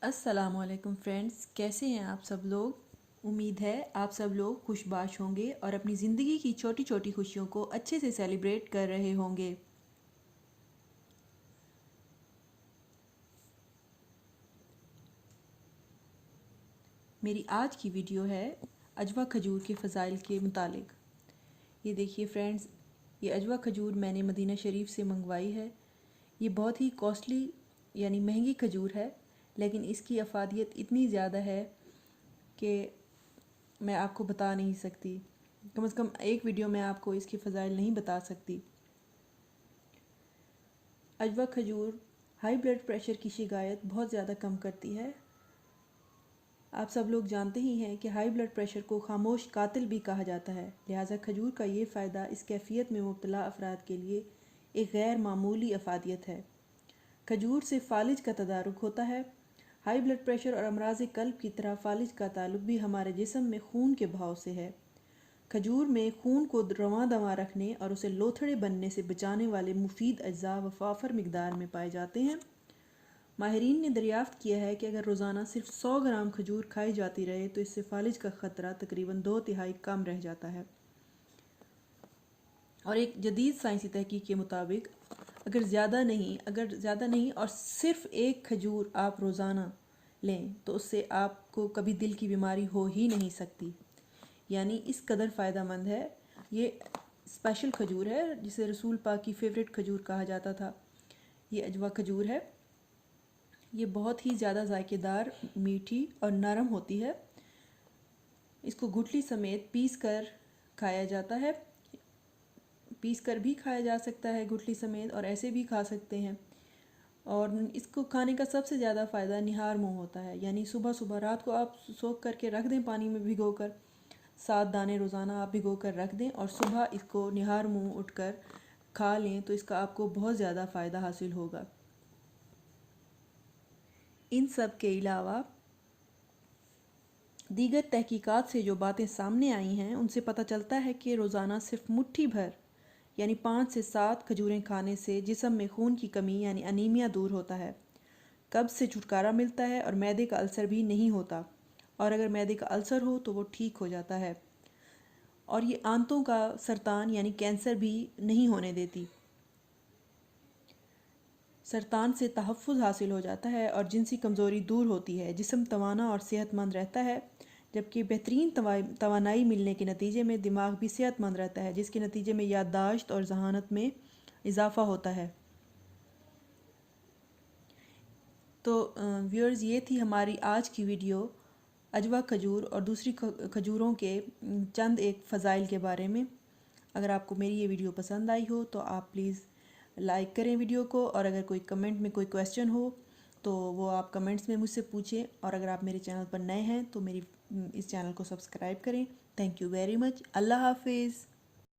अस्सलामुअलैकुम फ्रेंड्स, कैसे हैं आप सब लोग। उम्मीद है आप सब लोग खुशबाश होंगे और अपनी ज़िंदगी की छोटी छोटी खुशियों को अच्छे से सेलिब्रेट कर रहे होंगे। मेरी आज की वीडियो है अजवा खजूर के फ़ज़ाइल के मुतालिक। ये देखिए फ्रेंड्स, ये अजवा खजूर मैंने मदीना शरीफ से मंगवाई है। ये बहुत ही कॉस्टली यानी महंगी खजूर है, लेकिन इसकी अफादियत इतनी ज़्यादा है कि मैं आपको बता नहीं सकती। कम से कम एक वीडियो में आपको इसके फ़ज़ाइल नहीं बता सकती। अजवा खजूर हाई ब्लड प्रेशर की शिकायत बहुत ज़्यादा कम करती है। आप सब लोग जानते ही हैं कि हाई ब्लड प्रेशर को खामोश कातिल भी कहा जाता है, लिहाजा खजूर का ये फ़ायदा इस कैफियत में मुब्तला अफराद के लिए एक गैर मामूली अफादियत है। खजूर से फालिज का तदारुक होता है। हाई ब्लड प्रेशर और अमराज कल्ब की तरह फालिज का ताल्लुक भी हमारे जिस्म में खून के बहाव से है। खजूर में खून को रवां दवा रखने और उसे लोथड़े बनने से बचाने वाले मुफीद अज्जा वफाफर मिकदार में पाए जाते हैं। माहिरीन ने दरियाफ्त किया है कि अगर रोज़ाना सिर्फ 100 ग्राम खजूर खाई जाती रहे तो इससे फालिज का ख़तरा तकरीबन 2/3 कम रह जाता है। और एक जदीद साइंसी तहकीक के मुताबिक अगर ज़्यादा नहीं और सिर्फ एक खजूर आप रोज़ाना लें तो उससे आपको कभी दिल की बीमारी हो ही नहीं सकती। यानी इस कदर फ़ायदेमंद है। ये स्पेशल खजूर है जिसे रसूल पाक की फ़ेवरेट खजूर कहा जाता था। ये अजवा खजूर है। ये बहुत ही ज़्यादा जायकेदार, मीठी और नरम होती है। इसको गुठली समेत पीस कर खाया जाता है। पीस कर भी खाया जा सकता है गुठली समेत, और ऐसे भी खा सकते हैं। और इसको खाने का सबसे ज़्यादा फ़ायदा निहार मुँह होता है। यानी सुबह सुबह रात को आप सोख करके रख दें पानी में भिगो कर, 7 दाने रोज़ाना आप भिगो कर रख दें और सुबह इसको निहार मुँह उठकर खा लें तो इसका आपको बहुत ज़्यादा फ़ायदा हासिल होगा। इन सब के अलावा दीगर तहकीकात से जो बातें सामने आई हैं उनसे पता चलता है कि रोज़ाना सिर्फ मुट्ठी भर यानी 5 से 7 खजूरें खाने से जिस्म में खून की कमी यानी अनीमिया दूर होता है, कब्ज़ से छुटकारा मिलता है और मैदे का अल्सर भी नहीं होता। और अगर मैदे का अल्सर हो तो वो ठीक हो जाता है। और ये आंतों का सरतान यानी कैंसर भी नहीं होने देती। सरतान से तहफ़्फ़ुज़ हासिल हो जाता है और जिनसी कमज़ोरी दूर होती है। जिस्म तवाना और सेहतमंद रहता है, जबकि बेहतरीन तवानाई मिलने के नतीजे में दिमाग भी सेहतमंद रहता है, जिसके नतीजे में याददाश्त और जहानत में इजाफ़ा होता है। तो व्यूअर्स, ये थी हमारी आज की वीडियो अजवा खजूर और दूसरी खजूरों के चंद एक फ़ज़ाइल के बारे में। अगर आपको मेरी ये वीडियो पसंद आई हो तो आप प्लीज़ लाइक करें वीडियो को, और अगर कोई कमेंट में कोई क्वेश्चन हो तो वो आप कमेंट्स में मुझसे पूछें। और अगर आप मेरे चैनल पर नए हैं तो मेरी इस चैनल को सब्सक्राइब करें। Thank you very much. अल्लाह हाफिज़।